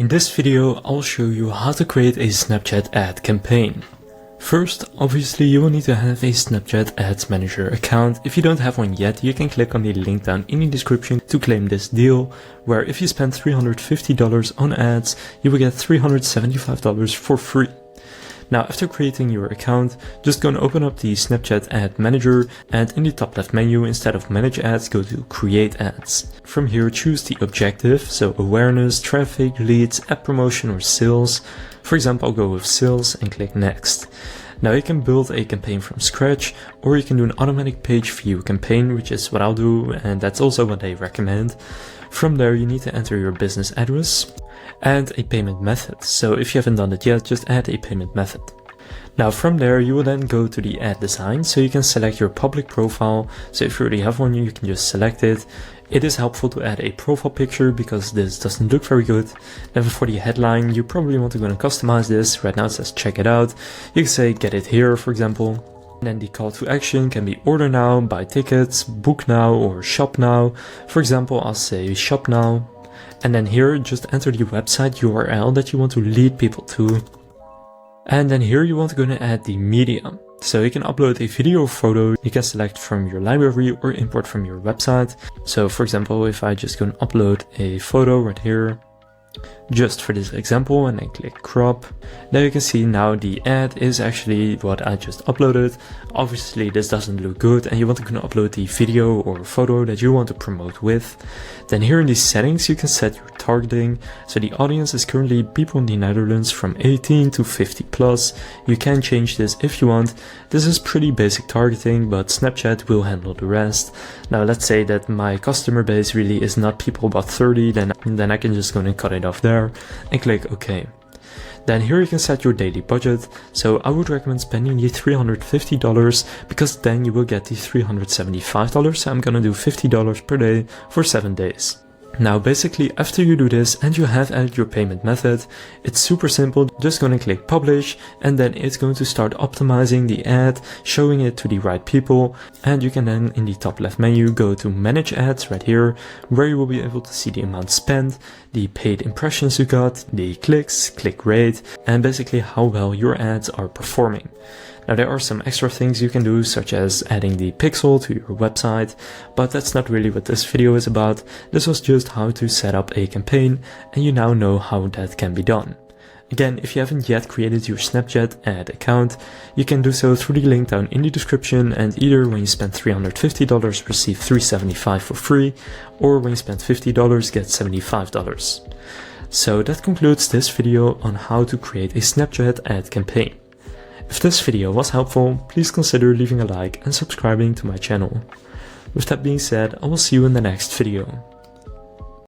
In this video, I'll show you how to create a Snapchat ad campaign. First, obviously you will need to have a Snapchat Ads Manager account. If you don't have one yet, you can click on the link down in the description to claim this deal, where if you spend $350 on ads, you will get $375 for free. Now, after creating your account, just go and open up the Snapchat Ad Manager, and in the top left menu, instead of Manage Ads, go to Create Ads. From here, choose the objective, so awareness, traffic, leads, app promotion or sales. For example, I'll go with sales and click Next. Now you can build a campaign from scratch, or you can do an automatic page view campaign, which is what I'll do, and that's also what they recommend. From there, you need to enter your business address and a payment method. So if you haven't done it yet, just add a payment method. Now from there, you will then go to the ad design, so you can select your public profile. So if you already have one, you can just select it. It is helpful to add a profile picture because this doesn't look very good. Then for the headline, you probably want to go and customize this. Right now it says check it out. You can say get it here, for example. And then the call to action can be order now, buy tickets, book now, or shop now. For example, I'll say shop now. And then here, just enter the website URL that you want to lead people to. And then here you want to go and add the media. So you can upload a video or photo, you can select from your library or import from your website. So for example, if I just go and upload a photo right here, just for this example, and then click crop, now you can see now the ad is actually what I just uploaded. Obviously this doesn't look good and you want to upload the video or photo that you want to promote with. Then here in the settings you can set your targeting. So the audience is currently people in the Netherlands from 18 to 50 plus. You can change this if you want. This is pretty basic targeting, but Snapchat will handle the rest. Now let's say that my customer base really is not people about 30, then I can just go and cut it off there and click OK. Then here you can set your daily budget. So I would recommend spending the $350 because then you will get the $375. So I'm gonna do $50 per day for 7 days. Now basically after you do this and you have added your payment method, it's super simple. Just going to click publish and then it's going to start optimizing the ad, showing it to the right people. And you can then in the top left menu go to manage ads right here, where you will be able to see the amount spent, the paid impressions you got, the clicks, click rate, and basically how well your ads are performing. Now there are some extra things you can do, such as adding the pixel to your website, but that's not really what this video is about. This was just how to set up a campaign, and you now know how that can be done. Again, if you haven't yet created your Snapchat ad account, you can do so through the link down in the description, and either when you spend $350 receive $375 for free, or when you spend $50 get $75. So that concludes this video on how to create a Snapchat ad campaign. If this video was helpful, please consider leaving a like and subscribing to my channel. With that being said, I will see you in the next video.